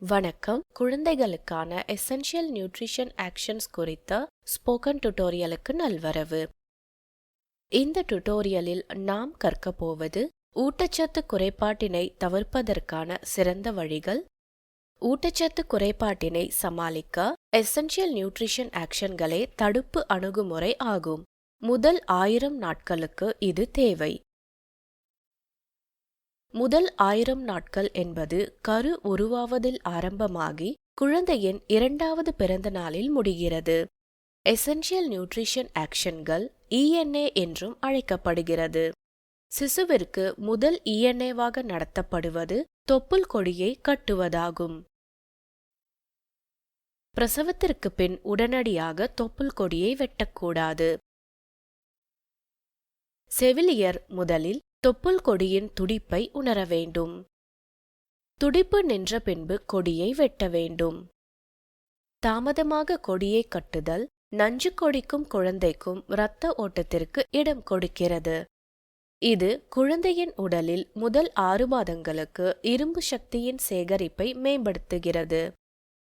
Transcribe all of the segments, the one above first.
வணக்கம். குழந்தைகளுக்கான essential nutrition actions குறித்த ஸ்போக்கன் டுடோரியலுக்கு நல்வரவு. இந்த டுடோரியலில் நாம் கற்க போவது ஊட்டச்சத்து குறைபாட்டினை தவிர்ப்பதற்கான சிறந்த வழிகள், ஊட்டச்சத்து குறைபாட்டினை சமாளிக்க எசென்ஷியல் நியூட்ரிஷன் ஆக்ஷன்களே தடுப்பு அணுகுமுறை ஆகும். முதல் 1000 நாட்களுக்கு இது தேவை. முதல் 1000 நாட்கள் என்பது கரு உருவாவதில் ஆரம்பமாகி குழந்தையின் 2வது பிறந்த நாளில் முடிகிறது. எசென்ஷியல் நியூட்ரிஷன் ஆக்ஷன்கள் ENA என்றும் அழைக்கப்படுகிறது. சிசுவிற்கு முதல் ENAவாக நடத்தப்படுவது தொப்புள் கொடியை கட்டுவதாகும். பிரசவத்திற்கு பின் உடனடியாக தொப்புள் கொடியை வெட்டக்கூடாது. செவிலியர் முதலில் தொப்புள் கொடியின் துடிப்பை உணர வேண்டும். துடிப்பு நின்ற பின்பு கொடியை வெட்ட வேண்டும். தாமதமாக கொடியை கட்டுதல் நஞ்சு கொடிக்கும் குழந்தைக்கும் இரத்த ஓட்டத்திற்கு இடம் கொடுக்கிறது. இது குழந்தையின் உடலில் முதல் 6 மாதங்களுக்கு இரும்பு சக்தியின் சேகரிப்பை மேம்படுத்துகிறது.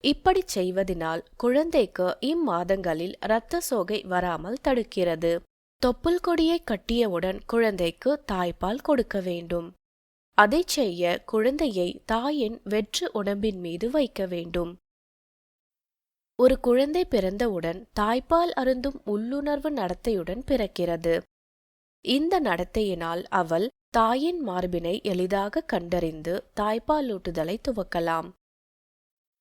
இப்படி செய்வதனால் குழந்தைக்கு இம்மாதங்களில் இரத்த சோகை வராமல் தடுக்கிறது. தொப்புள் கொடியை கட்டியவுடன் குழந்தைக்கு தாய்ப்பால் கொடுக்க வேண்டும். அதை செய்ய குழந்தையை தாயின் வெற்று உடம்பின் மீது வைக்க வேண்டும். ஒரு குழந்தை பிறந்தவுடன் தாய்ப்பால் அருந்தும் உள்ளுணர்வு நடத்தையுடன் பிறக்கிறது. இந்த நடத்தையினால் அவள் தாயின் மார்பினை எளிதாக கண்டறிந்து தாய்ப்பாலூட்டுதலை துவக்கலாம்.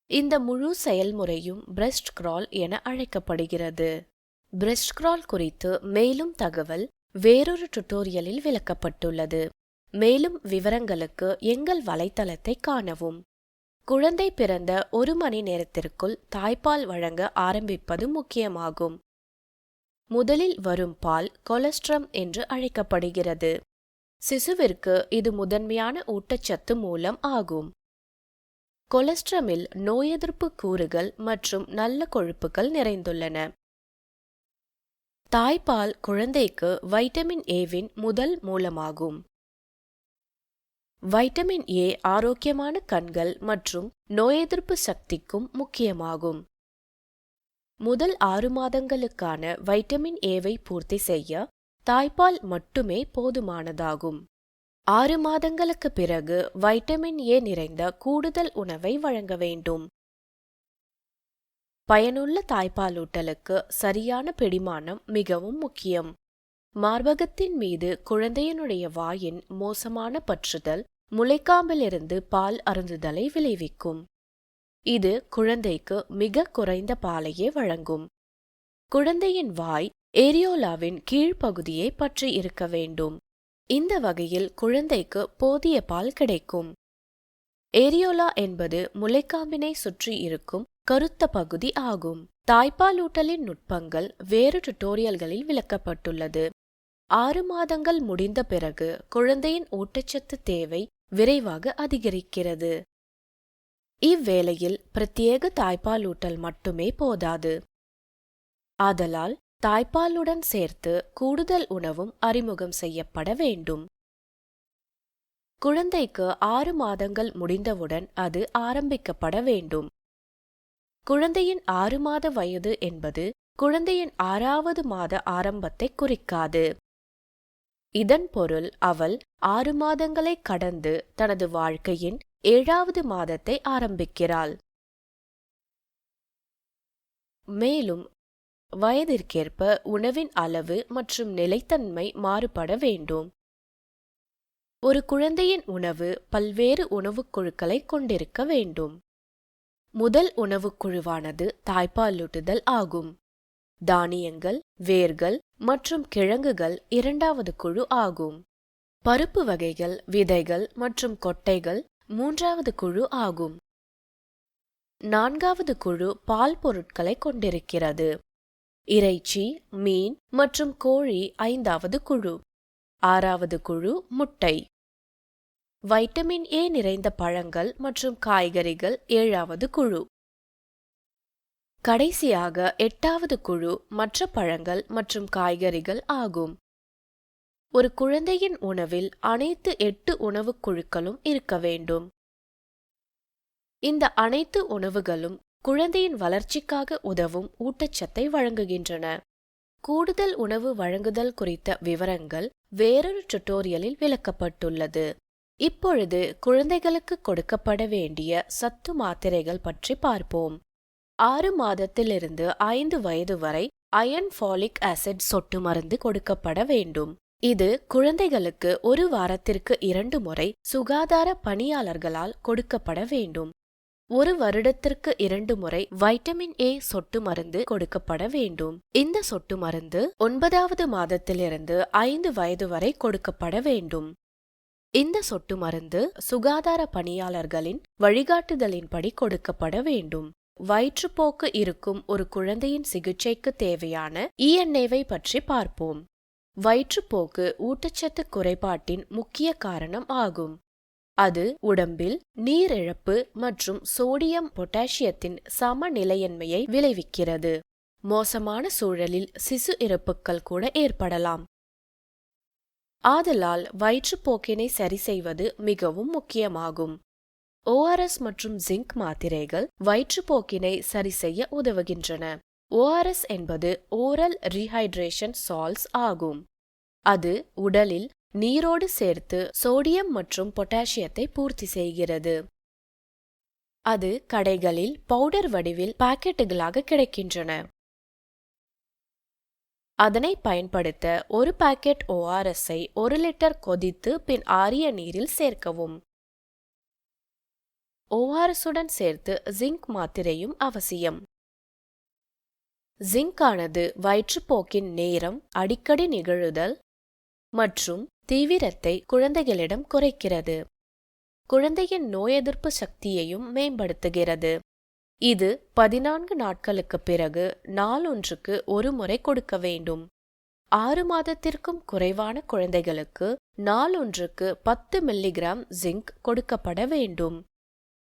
இந்த முழு செயல்முறையும் பிரெஸ்ட் கிரால் என அழைக்கப்படுகிறது. பிரெஸ்ட் கிரால் குறித்து மேலும் தகவல் வேறொரு டுடோரியலில் விளக்கப்பட்டுள்ளது. மேலும் விவரங்களுக்கு எங்கள் வலைத்தளத்தை காணவும். குழந்தை பிறந்த 1 மணி நேரத்திற்குள் தாய்ப்பால் வழங்க ஆரம்பிப்பது முக்கியமாகும். முதலில் வரும் பால் கொலஸ்ட்ரம் என்று அழைக்கப்படுகிறது. சிசுவிற்கு இது முதன்மையான ஊட்டச்சத்து மூலம் ஆகும். கொலஸ்ட்ரமில் நோய் எதிர்ப்பு கூறுகள் மற்றும் நல்ல கொழுப்புகள் நிறைந்துள்ளன. தாய்ப்பால் குழந்தைக்கு வைட்டமின் ஏவின் முதல் மூலமாகும். வைட்டமின் ஏ ஆரோக்கியமான கண்கள் மற்றும் நோய் எதிர்ப்பு சக்திக்கும் முக்கியமாகும். முதல் 6 மாதங்களுக்கான வைட்டமின் ஏவை பூர்த்தி செய்ய தாய்ப்பால் மட்டுமே போதுமானதாகும். 6 மாதங்களுக்கு பிறகு வைட்டமின் ஏ நிறைந்த கூடுதல் உணவை வழங்க வேண்டும். பயனுள்ள தாய்ப்பாலூட்டலுக்கு சரியான பிடிமானம் மிகவும் முக்கியம். மார்பகத்தின் மீது குழந்தையினுடைய வாயின் மோசமான பற்றுதல் முலைக்காம்பிலிருந்து பால் அருந்துதலை விளைவிக்கும். இது குழந்தைக்கு மிக குறைந்த பாலையே வழங்கும். குழந்தையின் வாய் ஏரியோலாவின் கீழ்ப்பகுதியை பற்றி இருக்க வேண்டும். இந்த வகையில் குழந்தைக்கு போதிய பால் கிடைக்கும். ஏரியோலா என்பது முலைக்காம்பினை சுற்றி இருக்கும் கருத்த பகுதி ஆகும். தாய்ப்பாலூட்டலின் நுட்பங்கள் வேறு டுடோரியல்களில் விளக்கப்பட்டுள்ளது. 6 மாதங்கள் முடிந்த பிறகு குழந்தையின் ஊட்டச்சத்து தேவை விரைவாக அதிகரிக்கிறது. இவ்வேளையில் பிரத்யேக தாய்ப்பாலூட்டல் மட்டுமே போதாது. ஆதலால் தாய்ப்பாலுடன் சேர்த்து கூடுதல் உணவும் அறிமுகம் செய்யப்பட வேண்டும். குழந்தைக்கு 6 மாதங்கள் முடிந்தவுடன் அது ஆரம்பிக்கப்பட வேண்டும். குழந்தையின் 6 மாத வயது என்பது குழந்தையின் 6வது மாத ஆரம்பத்தை குறிக்காது. இதன் பொருள் அவள் 6 மாதங்களை கடந்து தனது வாழ்க்கையின் 7வது மாதத்தை ஆரம்பிக்கிறாள். மேலும் வயதிற்கேற்ப உணவின் அளவு மற்றும் நிலைத்தன்மை மாறுபட வேண்டும். ஒரு குழந்தையின் உணவு பல்வேறு உணவுக் குழுக்களை கொண்டிருக்க வேண்டும். முதல் உணவுக்குழுவானது தாய்ப்பாலூட்டுதல் ஆகும். தானியங்கள், வேர்கள் மற்றும் கிழங்குகள் 2வது குழு ஆகும். பருப்பு வகைகள், விதைகள் மற்றும் கொட்டைகள் 3வது குழு ஆகும். 4வது குழு பால் பொருட்களை கொண்டிருக்கிறது. இறைச்சி, மீன் மற்றும் கோழி 5வது குழு. 6வது குழு முட்டை. வைட்டமின் ஏ நிறைந்த பழங்கள் மற்றும் காய்கறிகள் 7வது குழு. கடைசியாக 8வது குழு மற்ற பழங்கள் மற்றும் காய்கறிகள் ஆகும். ஒரு குழந்தையின் உணவில் அனைத்து 8 உணவுக் குழுக்களும் இருக்க வேண்டும். இந்த அனைத்து உணவுகளும் குழந்தையின் வளர்ச்சிக்காக உதவும் ஊட்டச்சத்தை வழங்குகின்றன. கூடுதல் உணவு வழங்குதல் குறித்த விவரங்கள் வேறொரு டுட்டோரியலில் விளக்கப்பட்டுள்ளது. இப்பொழுது குழந்தைகளுக்கு கொடுக்கப்பட வேண்டிய சத்து மாத்திரைகள் பற்றி பார்ப்போம். 6 மாதத்திலிருந்து 5 வயது வரை அயர்ன் ஃபாலிக் ஆசிட் சொட்டு மருந்து கொடுக்கப்பட வேண்டும். இது குழந்தைகளுக்கு 1 வாரத்திற்கு 2 முறை சுகாதார பணியாளர்களால் கொடுக்கப்பட வேண்டும். 1 வருடத்திற்கு 2 முறை வைட்டமின் ஏ சொட்டு மருந்து கொடுக்கப்பட வேண்டும். இந்த சொட்டு மருந்து 9வது மாதத்திலிருந்து 5 வயது வரை கொடுக்கப்பட வேண்டும். இந்த சொட்டு மருந்து சுகாதார பணியாளர்களின் வழிகாட்டுதலின்படி கொடுக்கப்பட வேண்டும். வயிற்றுப்போக்கு இருக்கும் ஒரு குழந்தையின் சிகிச்சைக்கு தேவையான ENA-வை பற்றி பார்ப்போம். வயிற்றுப்போக்கு ஊட்டச்சத்து குறைபாட்டின் முக்கிய காரணம் ஆகும். அது உடம்பில் நீரிழப்பு மற்றும் சோடியம் பொட்டாசியத்தின் சமநிலையின்மையை விளைவிக்கிறது. மோசமான சூழலில் சிசு இறப்புகள் கூட ஏற்படலாம். ஆதலால் வயிற்றுப்போக்கினை சரி செய்வது மிகவும் முக்கியமாகும். ORS மற்றும் ஜிங்க் மாத்திரைகள் வயிற்றுப்போக்கினை சரி செய்ய உதவுகின்றன. ORS என்பது ஓரல் ரீஹைட்ரேஷன் சால்ட்ஸ் ஆகும். அது உடலில் நீரோடு சேர்த்து சோடியம் மற்றும் பொட்டாசியத்தை பூர்த்தி செய்கிறது. அது கடைகளில் பவுடர் வடிவில் பாக்கெட்டுகளாக கிடைக்கின்றன. அதனை பயன்படுத்த 1 பாக்கெட் ORS-ஐ 1 லிட்டர் கொதித்து பின் ஆறிய நீரில் சேர்க்கவும். ORS-உடன் சேர்த்து ஜிங்க் மாத்திரையும் அவசியம். ஜிங்க் ஆனது வயிற்றுப்போக்கின் நேரம், அடிக்கடி நிகழுதல் மற்றும் தீவிரத்தை குழந்தைகளிடம் குறைக்கிறது. குழந்தையின் நோய் எதிர்ப்பு சக்தியையும் மேம்படுத்துகிறது. இது 14 நாட்களுக்கு பிறகு நாளொன்றுக்கு 1 முறை கொடுக்க வேண்டும். 6 மாதத்திற்கும் குறைவான குழந்தைகளுக்கு நாளொன்றுக்கு 10 மில்லிகிராம் ஜிங்க் கொடுக்கப்பட வேண்டும்.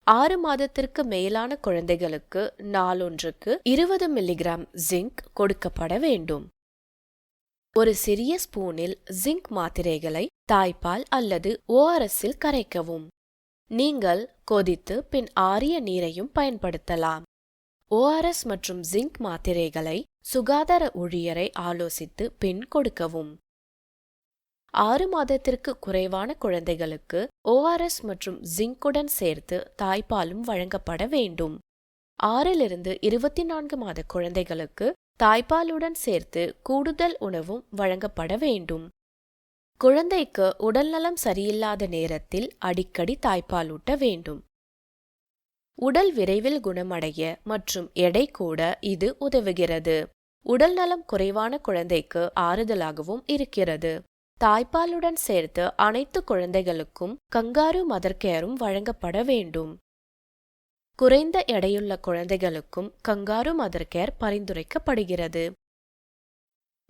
6 மாதத்திற்கு மேலான குழந்தைகளுக்கு நாளொன்றுக்கு 20 மில்லிகிராம் ஜிங்க் கொடுக்கப்பட வேண்டும். ஒரு சிறிய ஸ்பூனில் ஜிங்க் மாத்திரைகளை தாய்ப்பால் அல்லது ORS-இல் கரைக்கவும். நீங்கள் கொதித்து பின் ஆறிய நீரையும் பயன்படுத்தலாம். ORS மற்றும் ஜிங்க் மாத்திரைகளை சுகாதார ஊழியரை ஆலோசித்து பின் கொடுக்கவும். 6 மாதத்திற்கு குறைவான குழந்தைகளுக்கு ORS மற்றும் ஜிங்குடன் சேர்த்து தாய்ப்பாலும் வழங்கப்பட வேண்டும். 6லிருந்து 24 மாத குழந்தைகளுக்கு தாய்ப்பாலுடன் சேர்த்து கூடுதல் உணவும் வழங்கப்பட வேண்டும். குழந்தைக்கு உடல்நலம் சரியில்லாத நேரத்தில் அடிக்கடி தாய்ப்பாலூட்ட வேண்டும். உடல் விரைவில் குணமடைய மற்றும் எடை கூட இது உதவுகிறது. உடல்நலம் குறைவான குழந்தைக்கு ஆறுதலாகவும் இருக்கிறது. தாய்ப்பாலுடன் சேர்த்து அனைத்து குழந்தைகளுக்கும் கங்காரு மதர் கேரும் வழங்கப்பட வேண்டும். குறைந்த எடையுள்ள குழந்தைகளுக்கும் கங்காரு மதர் கேர் பரிந்துரைக்கப்படுகிறது.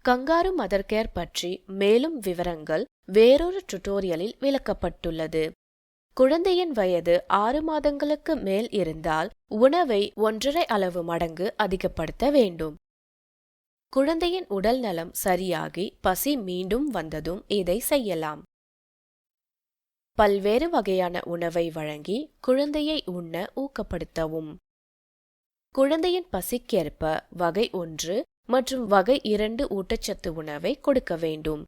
கங்காரு மதர் கேர் பற்றி மேலும் விவரங்கள் வேறொரு டுட்டோரியலில் விளக்கப்பட்டுள்ளது. குழந்தையின் வயது 6 மாதங்களுக்கு மேல் இருந்தால் உணவை 1.5 அளவு மடங்கு அதிகப்படுத்த வேண்டும். குழந்தையின் உடல் நலம் சரியாகி பசி மீண்டும் வந்ததும் இதை செய்யலாம். பல்வேறு வகையான உணவை வழங்கி குழந்தையை உண்ண ஊக்கப்படுத்தவும். குழந்தையின் பசிக்கேற்ப வகை 1 மற்றும் வகை 2 ஊட்டச்சத்து உணவை கொடுக்க வேண்டும்.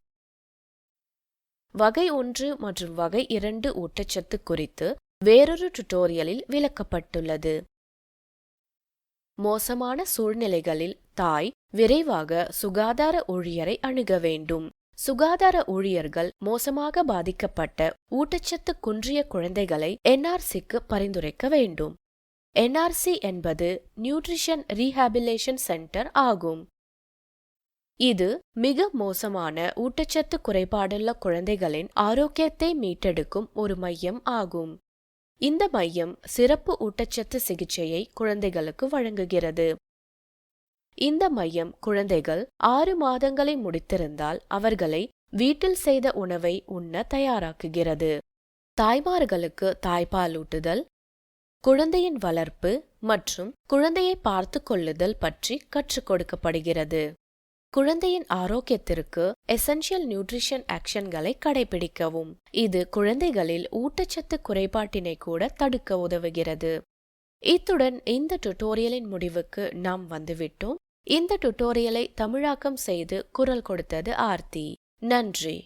வகை 1 மற்றும் வகை 2 ஊட்டச்சத்து குறித்து வேறொரு டுட்டோரியலில் விளக்கப்பட்டுள்ளது. மோசமான சூழ்நிலைகளில் தாய் விரைவாக சுகாதார ஊழியரை அணுக வேண்டும். சுகாதார ஊழியர்கள் மோசமாக பாதிக்கப்பட்ட ஊட்டச்சத்து குன்றிய குழந்தைகளை NRC-க்கு பரிந்துரைக்க வேண்டும். NRC என்பது நியூட்ரிஷன் ரீஹாபிலேஷன் சென்டர் ஆகும். இது மிக மோசமான ஊட்டச்சத்து குறைபாடுள்ள குழந்தைகளின் ஆரோக்கியத்தை மீட்டெடுக்கும் ஒரு மையம் ஆகும். இந்த மையம் சிறப்பு ஊட்டச்சத்து சிகிச்சையை குழந்தைகளுக்கு வழங்குகிறது. இந்த மையம் குழந்தைகள் 6 மாதங்களை முடித்திருந்தால் அவர்களை வீட்டில் செய்த உணவை உண்ண தயாராக்குகிறது. தாய்மார்களுக்கு தாய்ப்பாலூட்டுதல், குழந்தையின் வளர்ப்பு மற்றும் குழந்தையை பார்த்து கொள்ளுதல் பற்றி கற்றுக் கொடுக்கப்படுகிறது. குழந்தையின் ஆரோக்கியத்திற்கு எசென்ஷியல் நியூட்ரிஷன் ஆக்ஷன்களை கடைபிடிக்கவும். இது குழந்தைகளில் ஊட்டச்சத்து குறைபாட்டினை கூட தடுக்க உதவுகிறது. இத்துடன் இந்த டுட்டோரியலின் முடிவுக்கு நாம் வந்துவிட்டோம். இந்த டுட்டோரியலை தமிழாக்கம் செய்து குரல் கொடுத்தது ஆர்த்தி. நன்றி.